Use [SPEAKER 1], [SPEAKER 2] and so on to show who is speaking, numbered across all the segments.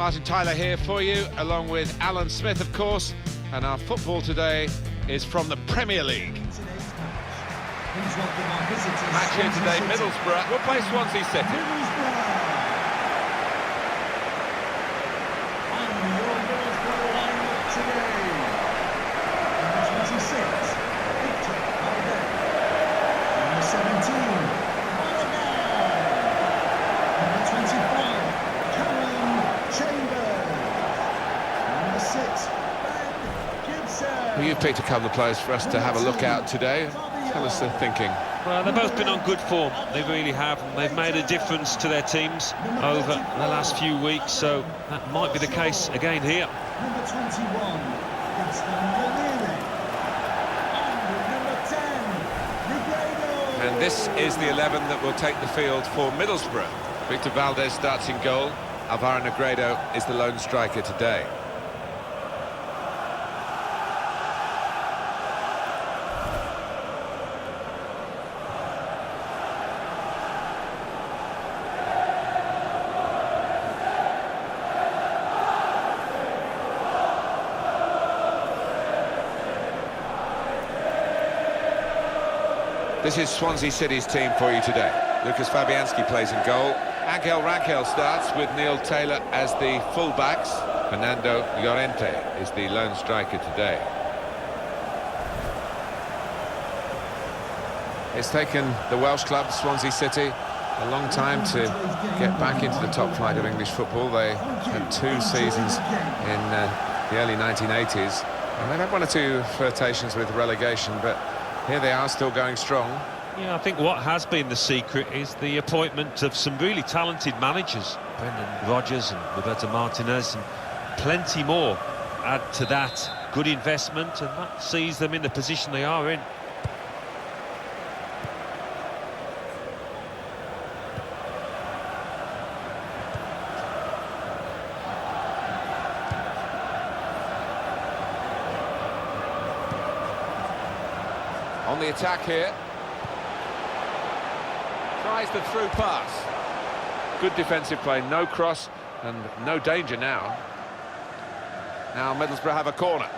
[SPEAKER 1] Martin Tyler here for you, along with Alan Smith, of course, and our football today is from the Premier League. Match here today, Middlesbrough will play Swansea City. Well, you've picked a couple of players for us to have a look at today. Tell us their thinking.
[SPEAKER 2] Well, they've both been on good form. They really have. They've made a difference to their teams over the last few weeks, so that might be the case again here.
[SPEAKER 3] Number 21, it's number 10,
[SPEAKER 1] and this is the 11 that will take the field for Middlesbrough. Victor Valdez starts in goal. Alvaro Negredo is the lone striker today. This is Swansea City's team for you today. Lucas Fabianski plays in goal. Angel Rangel starts with Neil Taylor as the fullbacks. Fernando Llorente is the lone striker today. It's taken the Welsh club, Swansea City, a long time to get back into the top flight of English football. They had 2 seasons in the early 1980s, and they've had 1 or 2 flirtations with relegation, but here they are, still going strong.
[SPEAKER 2] Yeah, I think what has been the secret is the appointment of some really talented managers. Brendan Rodgers and Roberto Martinez, and plenty more add to that. Good investment, and that sees them in the position they are in.
[SPEAKER 1] On the attack here. Tries the through pass. Good defensive play, no cross and no danger now. Now Middlesbrough have a corner.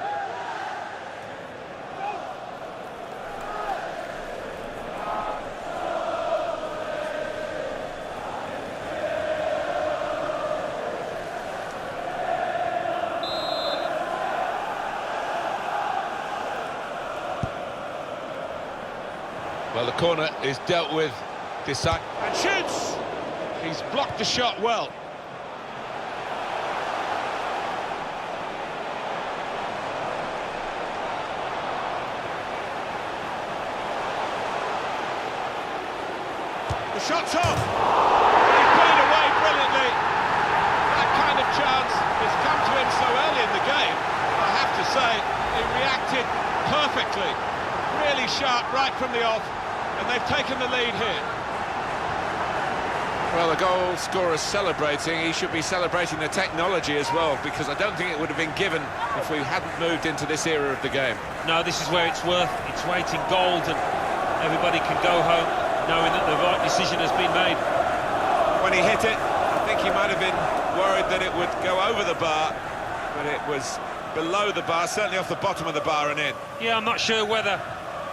[SPEAKER 1] Well, the corner is dealt with. Decide and shoots! He's blocked the shot well. The shot's off! And he put it away brilliantly. That kind of chance has come to him so early in the game. I have to say, he reacted perfectly. Really sharp right from the off. And they've taken the lead here. Well, the goal scorer's celebrating. He should be celebrating the technology as well, because I don't think it would have been given if we hadn't moved into this era of the game.
[SPEAKER 2] No, this is where it's worth its weight in gold, and everybody can go home knowing that the right decision has been made.
[SPEAKER 1] When he hit it, I think he might have been worried that it would go over the bar, but it was below the bar, certainly off the bottom of the bar and in.
[SPEAKER 2] Yeah, I'm not sure whether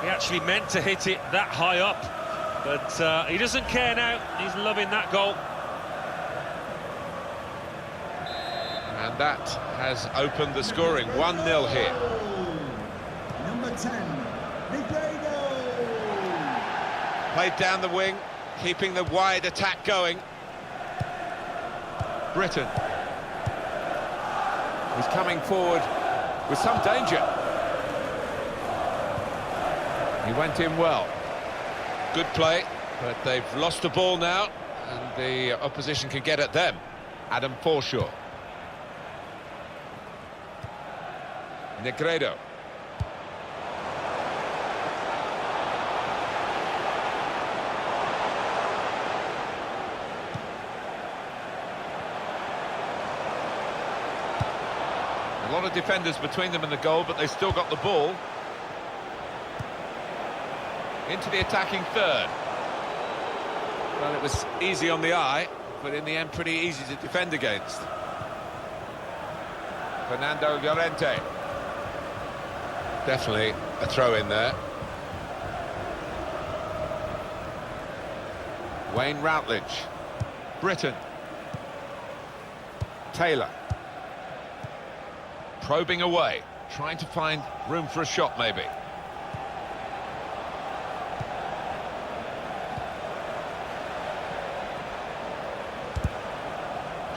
[SPEAKER 2] he actually meant to hit it that high up, but he doesn't care now. He's loving that goal.
[SPEAKER 1] And that has opened the scoring. 1-0 here.
[SPEAKER 3] number 10, Negredo.
[SPEAKER 1] Played down the wing, keeping the wide attack going. Britton. He's coming forward with some danger. He went in well. Good play, but they've lost the ball now, and the opposition can get at them. Adam Forshaw. Negredo. A lot of defenders between them and the goal, but they still got the ball. Into the attacking third. Well, it was easy on the eye, but in the end pretty easy to defend against. Fernando Llorente. Definitely a throw in there. Wayne Routledge. Britton. Taylor. Probing away, trying to find room for a shot maybe.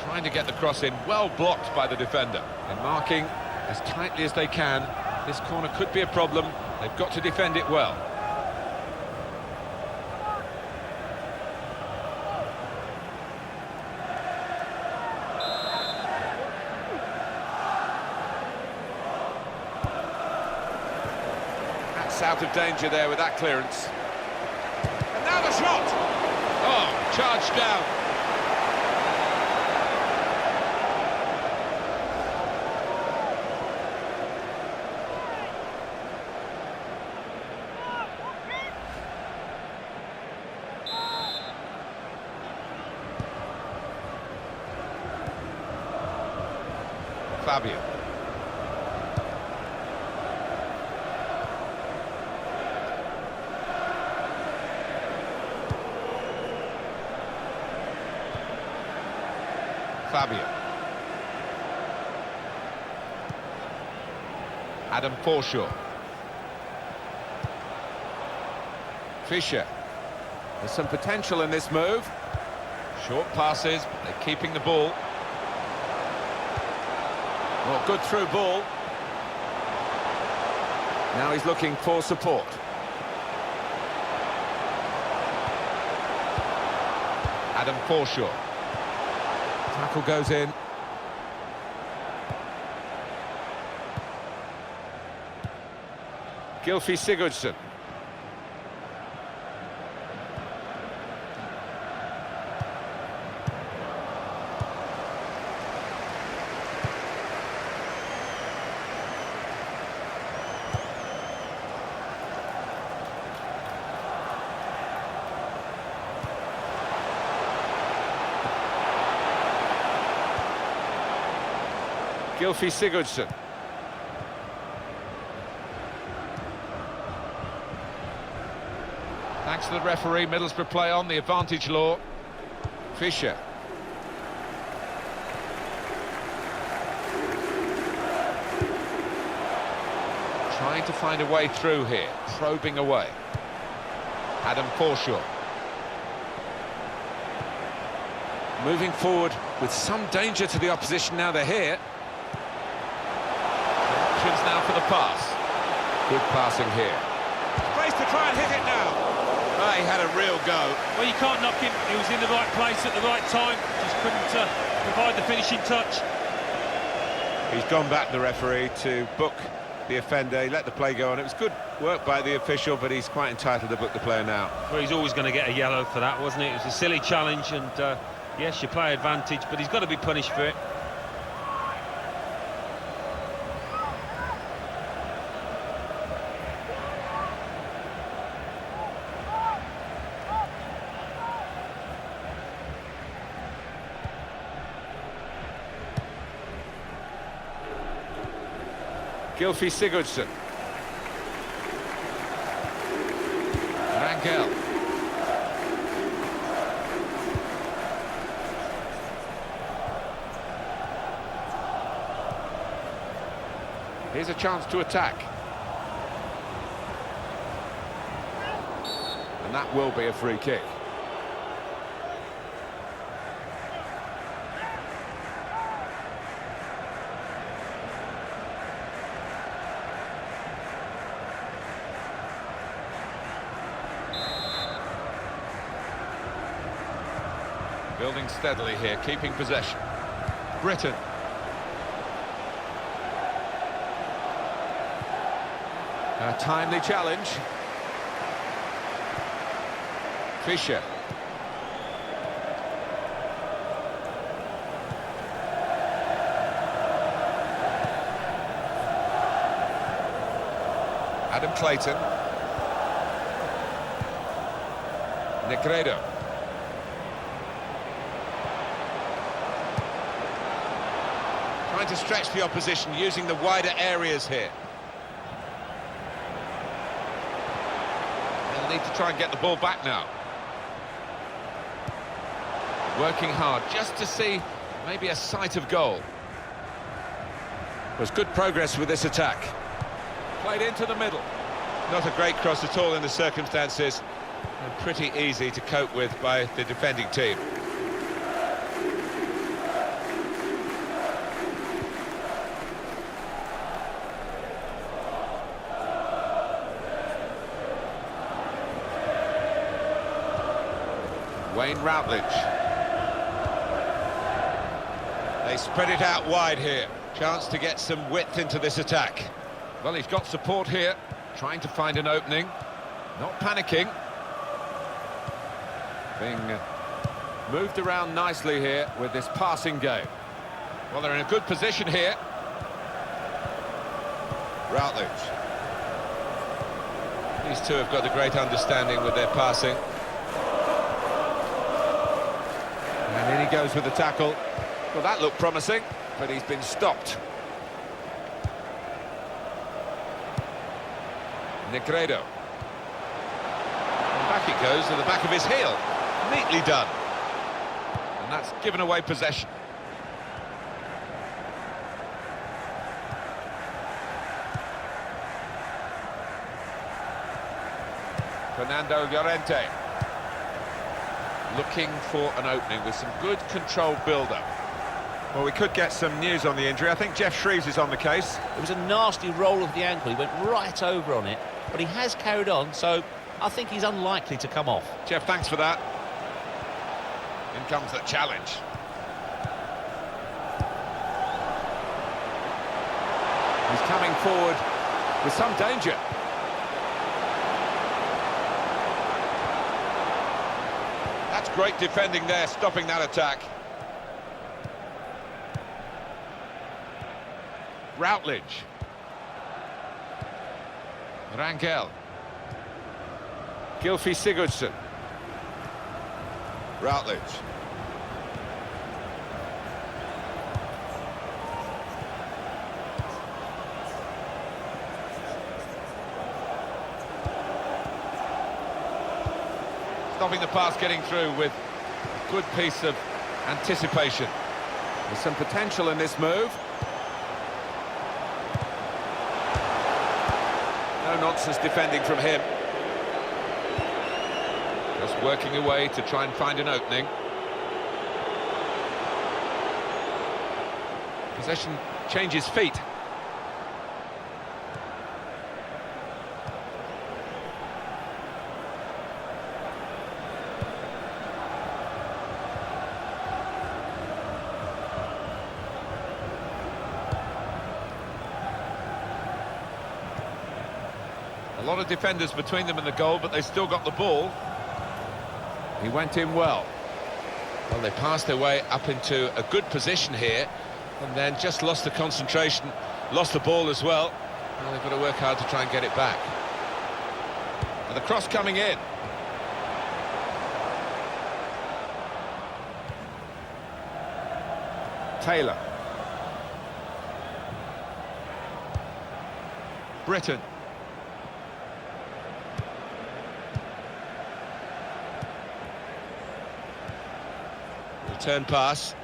[SPEAKER 1] Trying to get the cross in, well blocked by the defender. And marking as tightly as they can. This corner could be a problem. They've got to defend it well. That's out of danger there with that clearance. And now the shot! Oh, charged down. Fabio. Fabio. Adam Forshaw. Fisher. There's some potential in this move. Short passes, they're keeping the ball. Well, good through ball. Now he's looking for support. Adam Forshaw. Tackle goes in. Gylfi Sigurdsson. Gylfi Sigurdsson. Thanks to the referee, Middlesbrough play on, the advantage law. Fisher. Trying to find a way through here, probing away. Adam Forshaw. Moving forward with some danger to the opposition now they're here. Options now for the pass. Good passing here. Space to try and hit it now. He had a real go.
[SPEAKER 2] Well, you can't knock him. He was in the right place at the right time. Just couldn't provide the finishing touch.
[SPEAKER 1] He's gone back, the referee, to book the offender. He let the play go on. It was good work by the official, but he's quite entitled to book the player now.
[SPEAKER 2] Well, he's always going to get a yellow for that, wasn't it? It was a silly challenge, and yes, you play advantage, but he's got to be punished for it.
[SPEAKER 1] Gylfi Sigurdsson. Rangel. Here's a chance to attack. And that will be a free kick. Building steadily here, keeping possession. Britton. A timely challenge. Fisher. Adam Clayton. Negredo. Trying to stretch the opposition, using the wider areas here. They'll need to try and get the ball back now. Working hard, just to see maybe a sight of goal. There's good progress with this attack. Played into the middle. Not a great cross at all in the circumstances, and pretty easy to cope with by the defending team. Wayne Routledge. They spread it out wide here. Chance to get some width into this attack. Well, he's got support here, trying to find an opening. Not panicking. Being moved around nicely here with this passing game. Well, they're in a good position here. Routledge. These two have got a great understanding with their passing. And in he goes with the tackle. Well, that looked promising, but he's been stopped. Negredo. And back it goes to the back of his heel. Neatly done. And that's given away possession. Fernando Llorente. Looking for an opening with some good controlled build-up. Well, we could get some news on the injury. I think Jeff Shreves is on the case.
[SPEAKER 4] It was a nasty roll of the ankle. He went right over on it, but he has carried on, so I think he's unlikely to come off.
[SPEAKER 1] Jeff, thanks for that. In comes the challenge. He's coming forward with some danger. That's great defending there, stopping that attack. Routledge. Rangel. Gylfi Sigurdsson. Routledge. Stopping the pass, getting through with a good piece of anticipation. There's some potential in this move. No nonsense defending from him. Just working away to try and find an opening. Possession changes feet. A lot of defenders between them and the goal, but they still got the ball. He went in well. Well, they passed their way up into a good position here, and then just lost the concentration, lost the ball as well. Well, they've got to work hard to try and get it back. And the cross coming in. Taylor. Britton. Return pass.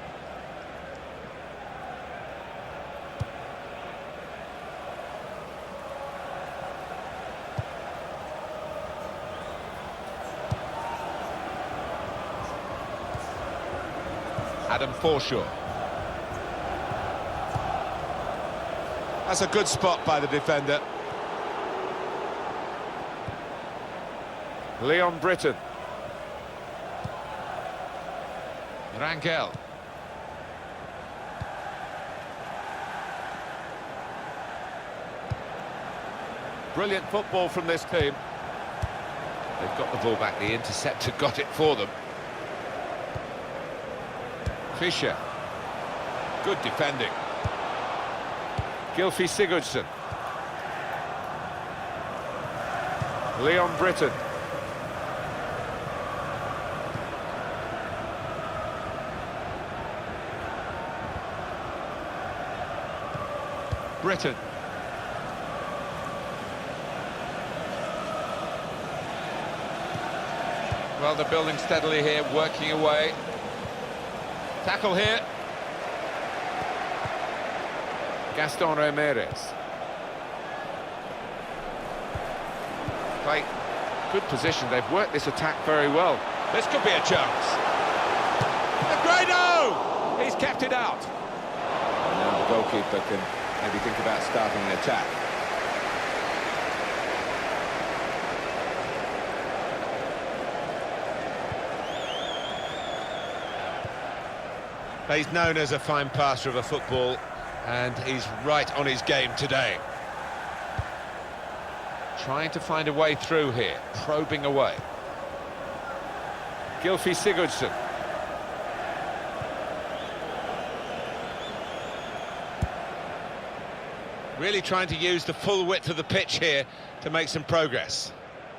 [SPEAKER 1] Adam Forshaw. That's a good spot by the defender. Leon Britton. Rangel. Brilliant football from this team. They've got the ball back, the interceptor got it for them. Fischer. Good defending. Gylfi Sigurdsson. Leon Britton. Britain. Well, they're building steadily here, working away. Tackle here. Gaston Ramirez. Play. Good position. They've worked this attack very well. This could be a chance. Negredo! He's kept it out.
[SPEAKER 5] And now the goalkeeper can maybe think about starting an attack.
[SPEAKER 1] He's known as a fine passer of a football, and he's right on his game today. Trying to find a way through here, probing away. Gylfi Sigurdsson. Really trying to use the full width of the pitch here to make some progress.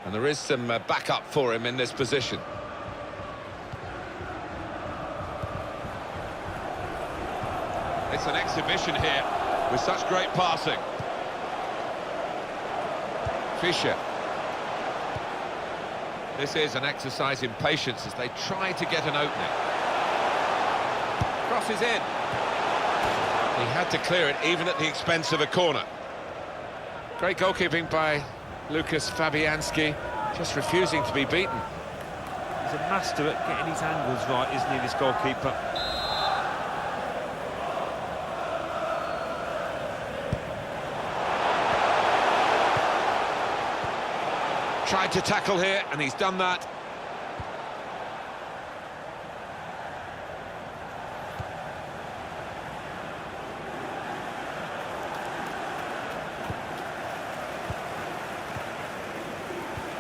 [SPEAKER 1] And there is some backup for him in this position. It's an exhibition here with such great passing. Fischer. This is an exercise in patience as they try to get an opening. Crosses in. He had to clear it even at the expense of a corner. Great goalkeeping by Lucas Fabianski, just refusing to be beaten.
[SPEAKER 2] He's a master at getting his angles right, isn't he, this goalkeeper?
[SPEAKER 1] Tried to tackle here, and he's done that.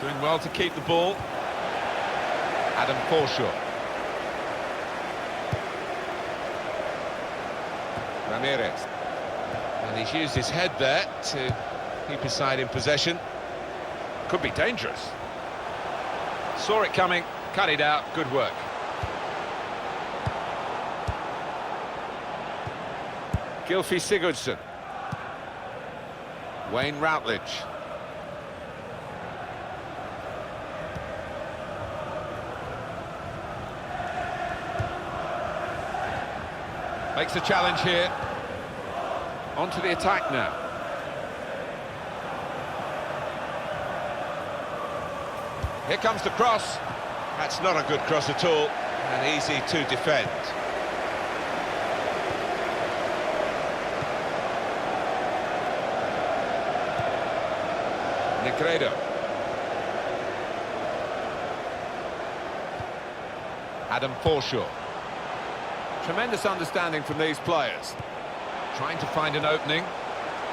[SPEAKER 1] Doing well to keep the ball. Adam Forshaw. Ramirez. And he's used his head there to keep his side in possession. Could be dangerous. Saw it coming, cut it out, good work. Gylfi Sigurdsson. Wayne Routledge. Makes a challenge here. On to the attack now. Here comes the cross. That's not a good cross at all, and easy to defend. Negredo. Adam Forshaw. Tremendous understanding from these players. Trying to find an opening.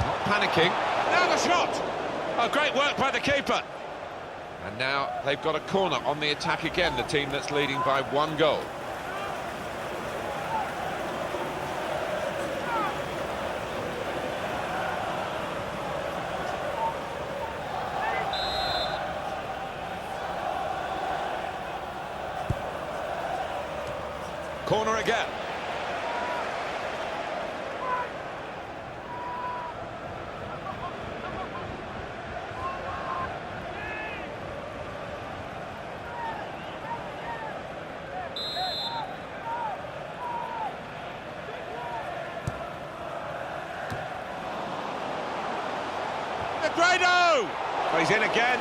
[SPEAKER 1] Not panicking. Now the shot! Oh, great work by the keeper. And now they've got a corner on the attack again, the team that's leading by 1 goal. Corner again. Negredo! Well, he's in again.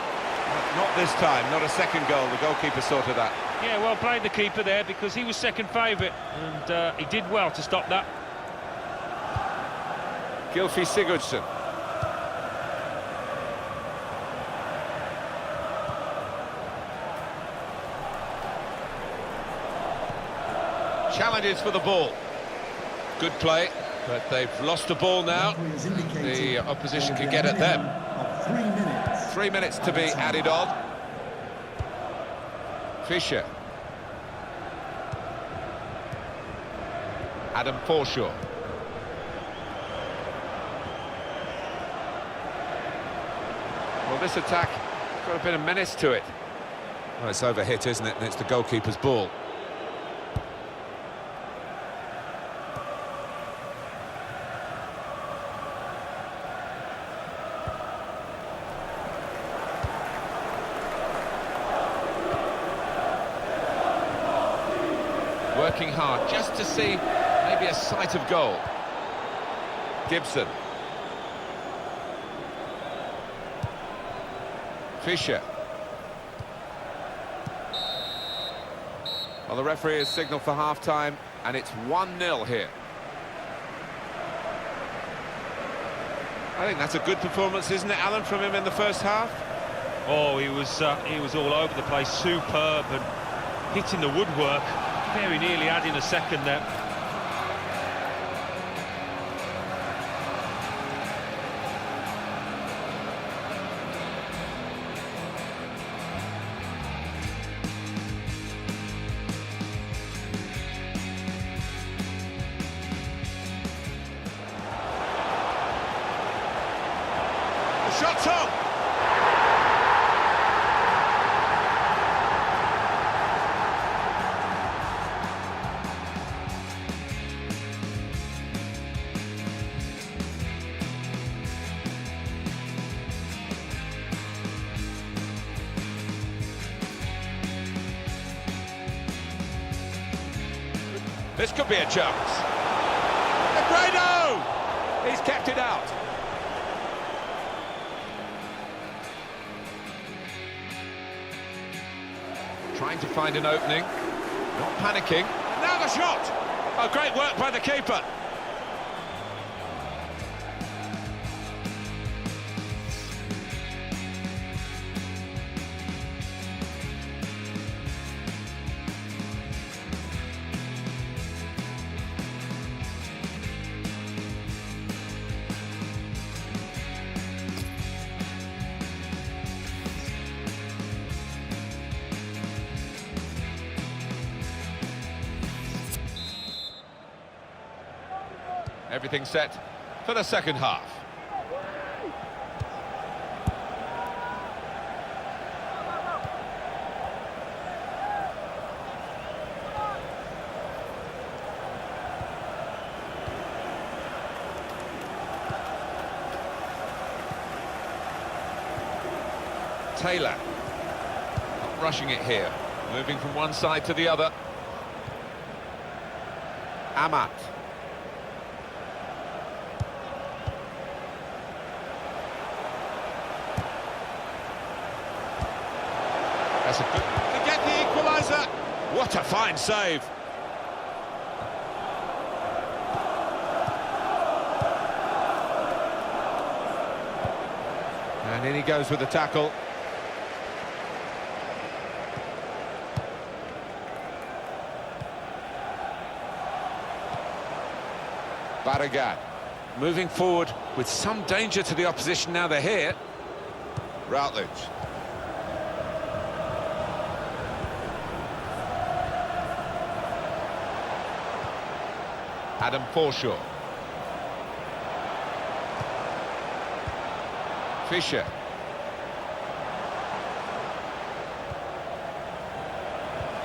[SPEAKER 1] Not this time, not a second goal. The goalkeeper sorted that.
[SPEAKER 2] Yeah, well played the keeper there, because he was second favourite, and he did well to stop that.
[SPEAKER 1] Gylfi Sigurdsson. Challenges for the ball. Good play, but they've lost the ball now. The opposition can get at them. 3 minutes to be added on. Fischer. Adam Forshaw. Well, this attack got a bit of menace to it. Well, it's overhit, isn't it? And it's the goalkeeper's ball. VAR just to see maybe a sight of goal. Gibson. Fisher. Well, the referee has signalled for half-time, and it's 1-0 here. I think that's a good performance, isn't it, Alan, from him in the first half?
[SPEAKER 2] Oh, he was all over the place, superb, and hitting the woodwork, very nearly adding a second there.
[SPEAKER 1] Shot's on! This could be a chance. Negredo! He's kept it out. Trying to find an opening, not panicking. And now the shot! Oh, great work by the keeper. Everything set for the second half. Taylor, not rushing it here, moving from one side to the other. Amat. That's a good... to get the equaliser. What a fine save. And in he goes with the tackle. Barragan moving forward with some danger to the opposition now they're here. Routledge. Adam Forshaw. Fisher.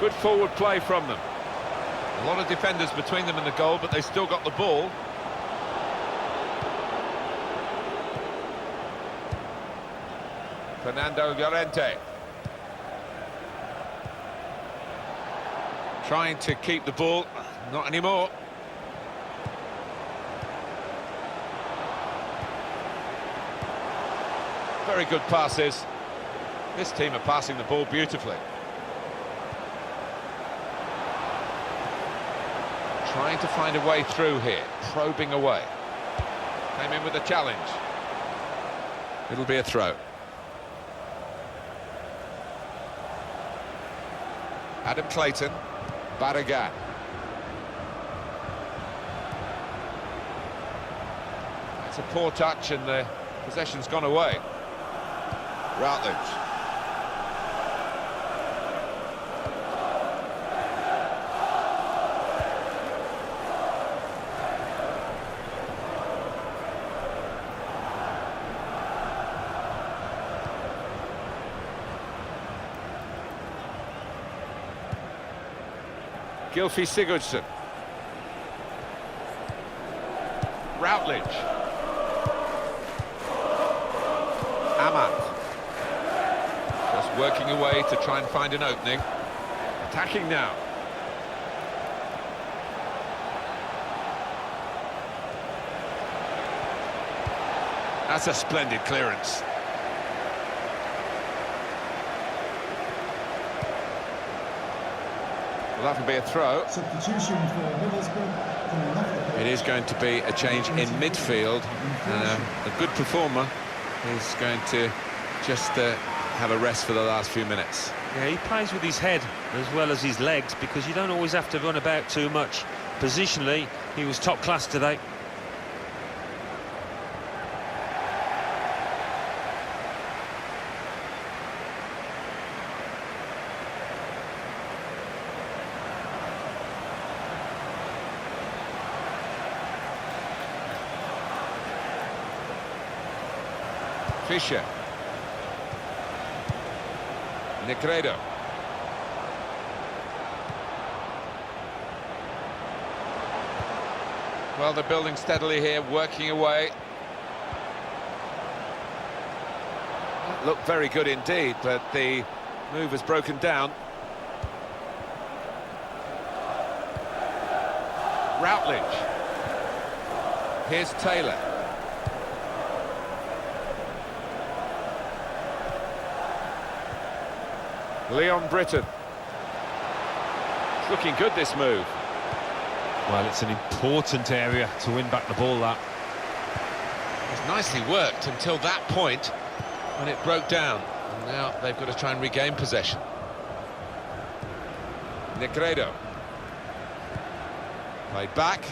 [SPEAKER 1] Good forward play from them. A lot of defenders between them and the goal, but they still got the ball. Fernando Llorente. Trying to keep the ball, not anymore. Very good passes. This team are passing the ball beautifully. Trying to find a way through here, probing away. Came in with a challenge. It'll be a throw. Adam Clayton, Barragan. It's a poor touch and the possession's gone away. Routledge. Gylfi Sigurdsson. Routledge. Amat. Just working away to try and find an opening. Attacking now. That's a splendid clearance. Well, that will be a throw.
[SPEAKER 3] Substitution for Middlesbrough coming off the pitch.
[SPEAKER 1] It is going to be a change in midfield, and a good performer is going to just have a rest for the last few minutes.
[SPEAKER 2] Yeah, he plays with his head as well as his legs, because you don't always have to run about too much. Positionally, he was top class today.
[SPEAKER 1] Fisher. Negredo. Well, they're building steadily here, working away. That looked very good indeed, but the move has broken down. Routledge. Here's Taylor. Leon Britton. It's looking good, this move.
[SPEAKER 2] Well, it's an important area to win back the ball, that.
[SPEAKER 1] It's nicely worked until that point when it broke down. And now they've got to try and regain possession. Negredo. Played back.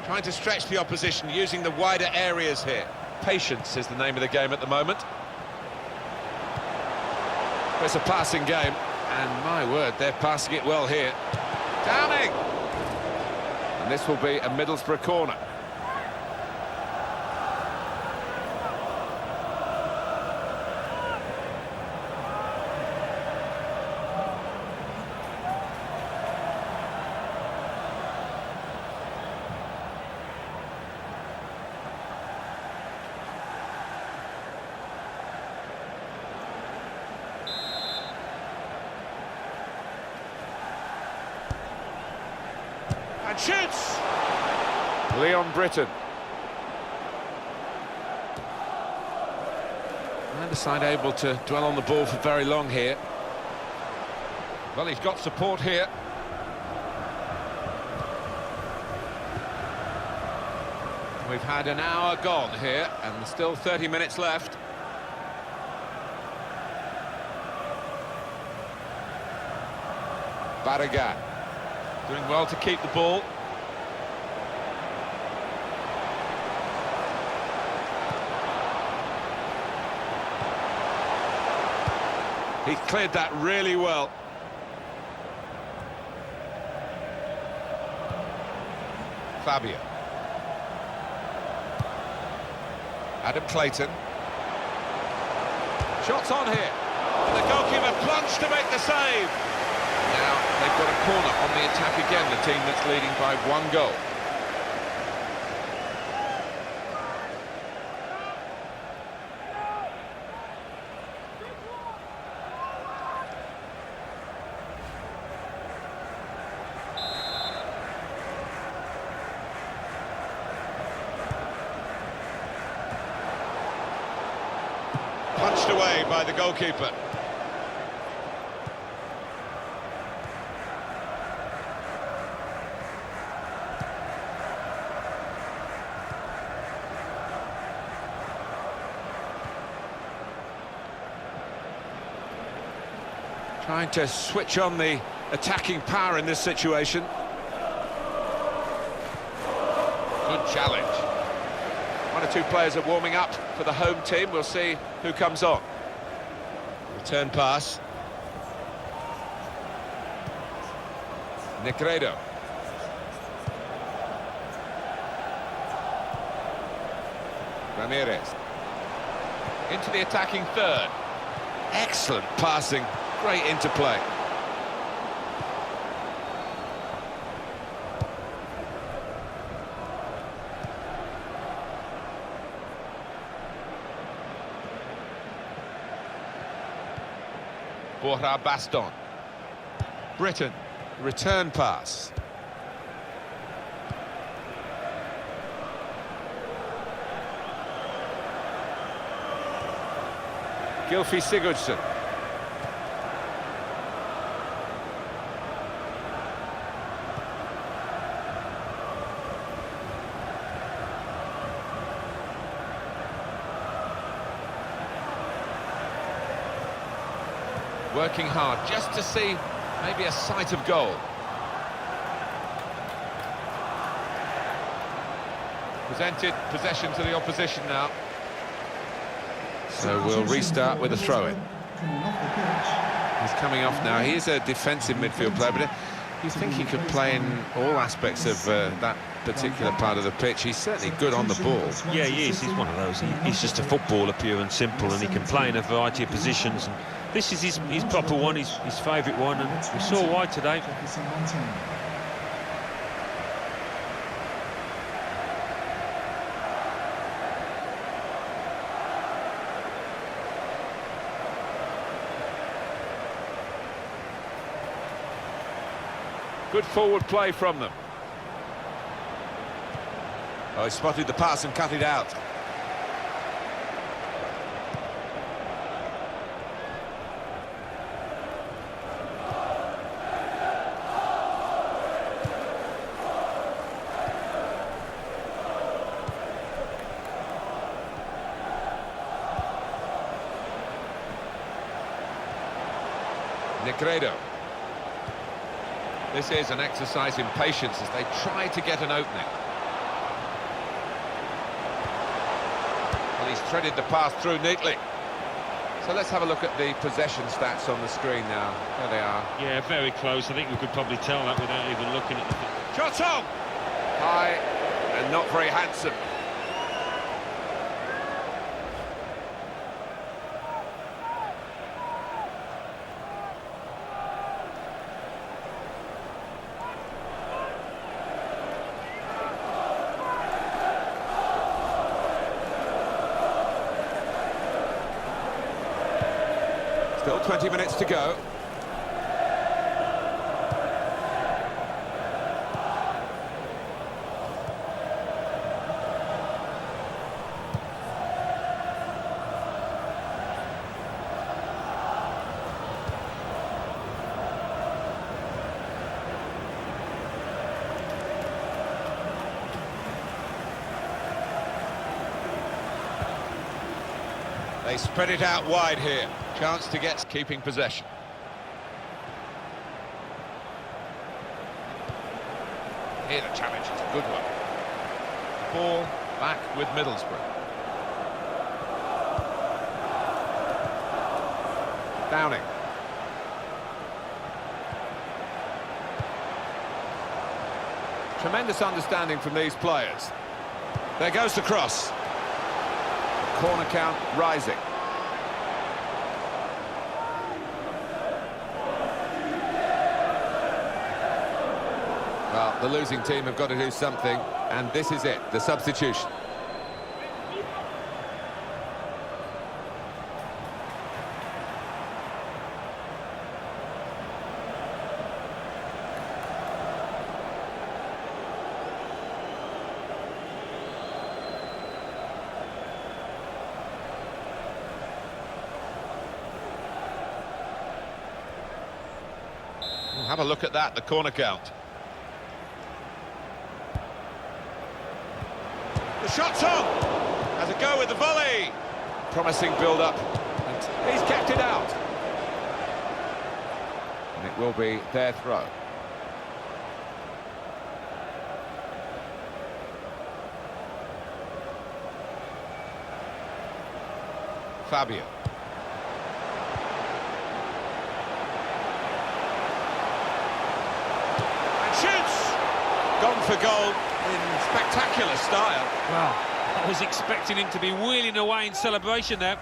[SPEAKER 1] Trying to stretch the opposition, using the wider areas here. Patience is the name of the game at the moment. It's a passing game, and my word, they're passing it well here. Downing! And this will be a Middlesbrough corner. And shoots! Leon Britton. Neither side able to dwell on the ball for very long here. Well, he's got support here. We've had an hour gone here, and there's still 30 minutes left. Barragan. Doing well to keep the ball. He's cleared that really well. Fabio. Adam Clayton. Shots on here. And the goalkeeper plunged to make the save. Now they've got a corner on the attack again, the team that's leading by 1 goal. Punched away by the goalkeeper. Trying to switch on the attacking power in this situation. Good challenge. 1 or 2 players are warming up for the home team. We'll see who comes on. Return pass. Negredo. Ramirez. Into the attacking third. Excellent passing. Great interplay. Borja Baston. Britton. Return pass. Gylfi Sigurdsson. Working hard just to see maybe a sight of goal. Presented possession to the opposition now. So we'll restart with a throw-in. He's coming off now. He is a defensive midfield player, but you think he could play in all aspects of that particular part of the pitch. He's certainly good on the ball.
[SPEAKER 2] Yeah, he is. He's one of those. He's just a footballer, pure and simple, and he can play in a variety of positions. And this is his proper one, his favourite one, and we saw why today.
[SPEAKER 1] Good forward play from them. Oh, he spotted the pass and cut it out. Negredo. This is an exercise in patience as they try to get an opening. Well, he's threaded the pass through neatly. So let's have a look at the possession stats on the screen now. There they are.
[SPEAKER 2] Yeah, very close. I think we could probably tell that without even looking at the...
[SPEAKER 1] Shot on! High and not very handsome. Still 20 minutes to go. They spread it out wide here. Chance to get keeping possession. Here the challenge is a good one. Ball back with Middlesbrough. Downing. Tremendous understanding from these players. There goes the cross. Corner count rising. Well, the losing team have got to do something, and this is it, the substitution. Have a look at that, the corner count. The shot's on! Has a go with the volley! Promising build-up, and he's kept it out. And it will be their throw. Fabio. Gone for goal in spectacular style.
[SPEAKER 2] Well, I was expecting him to be wheeling away in celebration there.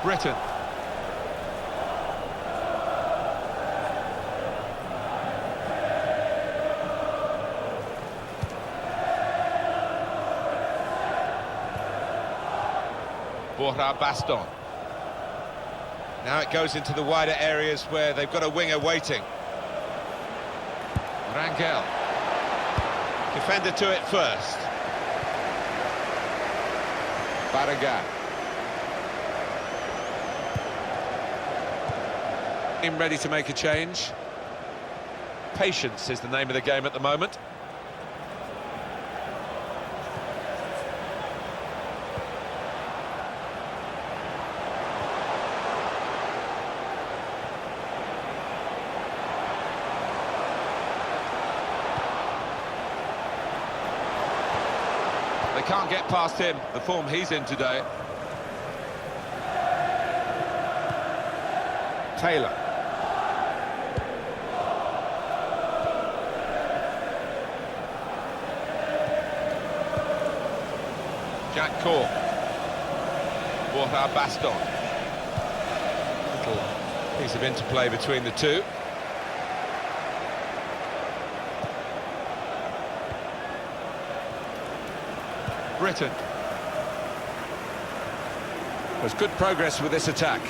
[SPEAKER 1] Britain Baston. Now it goes into the wider areas where they've got a winger waiting. Rangel. Defender to it first. Barragan. Ready to make a change. Patience is the name of the game at the moment. They can't get past him, the form he's in today. Taylor. Jack Cork. Baston. Little piece of interplay between the two. Britton. There's good progress with this attack.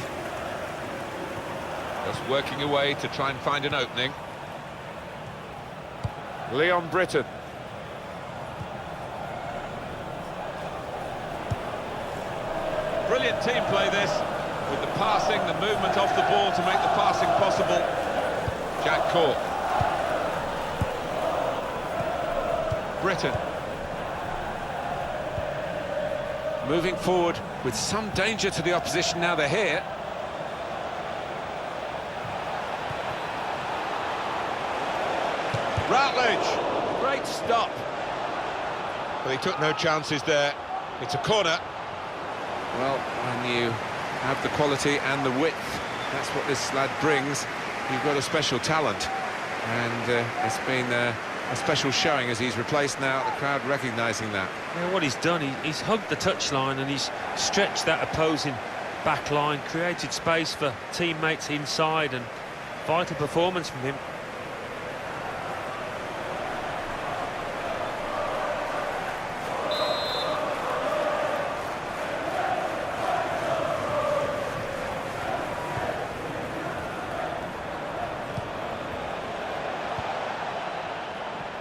[SPEAKER 1] Just working away to try and find an opening. Leon Britton. Brilliant team play this, with the passing, the movement off the ball to make the passing possible. Jack Cork. Britton. Moving forward with some danger to the opposition now they're here. Routledge, great stop. But he took no chances there. It's a corner. Well, when you have the quality and the width, that's what this lad brings. You've got a special talent. And it's been a special showing as he's replaced now, the crowd recognising that.
[SPEAKER 2] Yeah, what he's done, he's hugged the touchline and he's stretched that opposing back line, created space for teammates inside, and vital performance from him.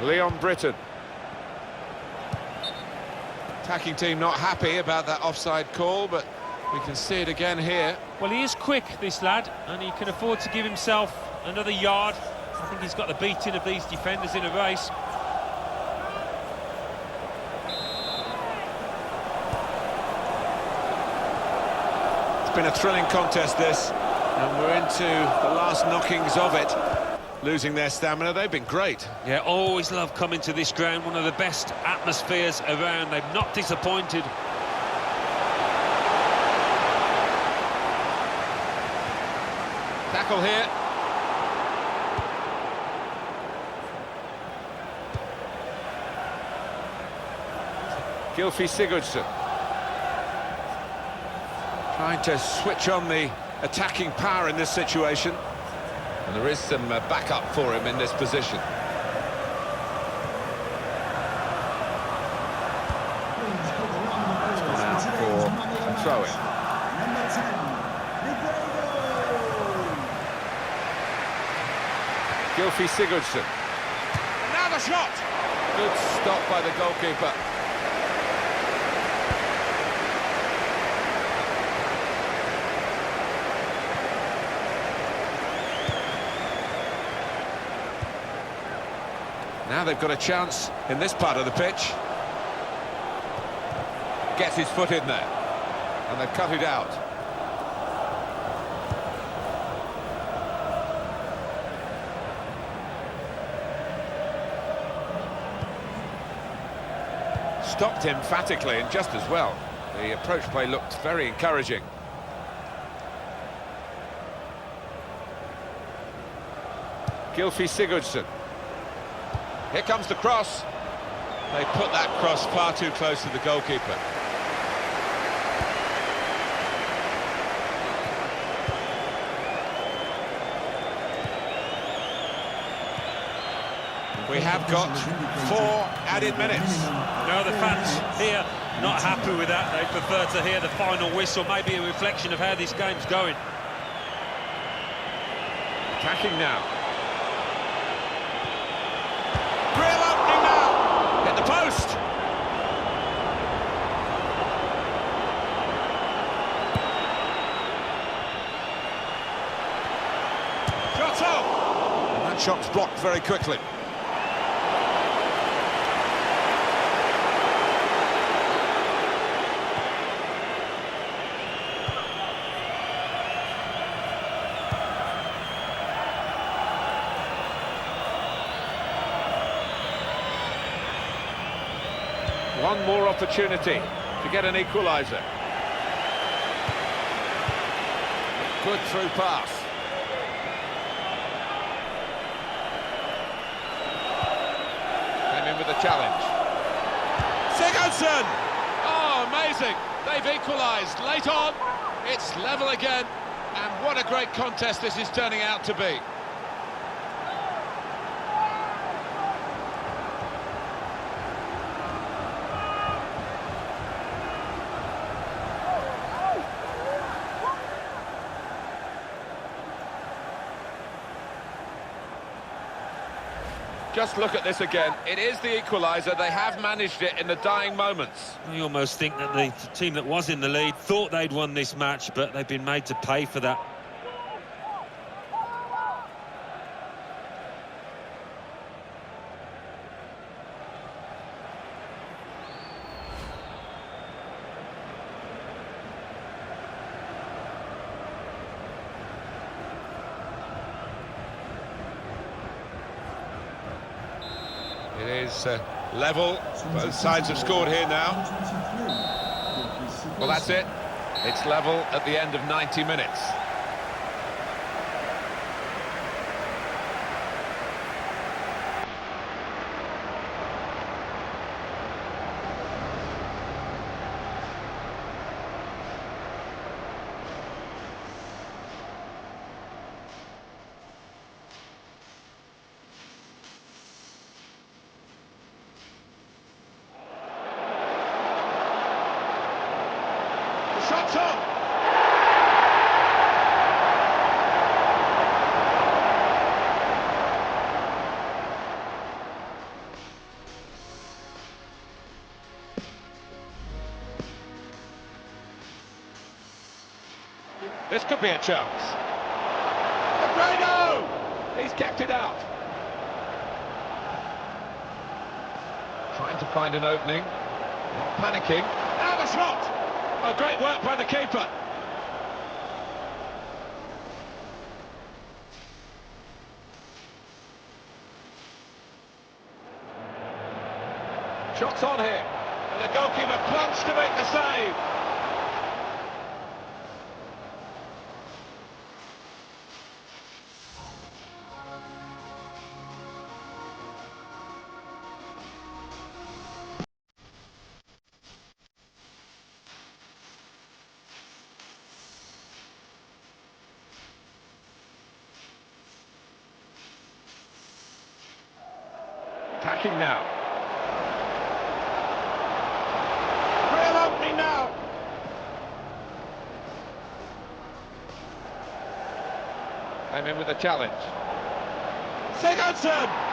[SPEAKER 1] Leon Britton. Attacking team not happy about that offside call, but we can see it again here.
[SPEAKER 2] Well, he is quick, this lad, and he can afford to give himself another yard. I think he's got the beating of these defenders in a race.
[SPEAKER 1] It's been a thrilling contest, this, and we're into the last knockings of it. Losing their stamina, they've been great.
[SPEAKER 2] Yeah, always love coming to this ground, one of the best atmospheres around. They've not disappointed.
[SPEAKER 1] Tackle here. Gylfi Sigurdsson. Trying to switch on the attacking power in this situation. And there is some backup for him in this position. It's gone out for a throw-in. Gylfi Sigurdsson. Now the shot! Good stop by the goalkeeper. Now they've got a chance in this part of the pitch. Gets his foot in there. And they've cut it out. Stopped emphatically and just as well. The approach play looked very encouraging. Gylfi Sigurdsson. Here comes the cross. They put that cross far too close to the goalkeeper.
[SPEAKER 6] We have got 4 added minutes.
[SPEAKER 2] Now the fans here Not happy with that. They prefer to hear the final whistle, maybe a reflection of how this game's going.
[SPEAKER 1] Attacking now. Real opening now. Hit the post. Shot off. And that shot's blocked very quickly. One more opportunity to get an equaliser. Good through pass. Came in with a challenge. Sigurdsson! Oh, amazing. They've equalised late on. It's level again. And what a great contest this is turning out to be. Just look at this again. It is the equaliser. They have managed it in the dying moments.
[SPEAKER 2] You almost think that the team that was in the lead thought they'd won this match, but they've been made to pay for that. It is level. Both sides have scored here now. Well, that's it. It's level at the end of 90 minutes. Shot's on! This could be a chance. Abrado! He's kept it out. Trying to find an opening. Not panicking. Now the shot! Oh, great work by the keeper. Shots on here. And the goalkeeper plunged to make the save. Attacking now. Real opening now. Came in with a challenge. Sigurdsson!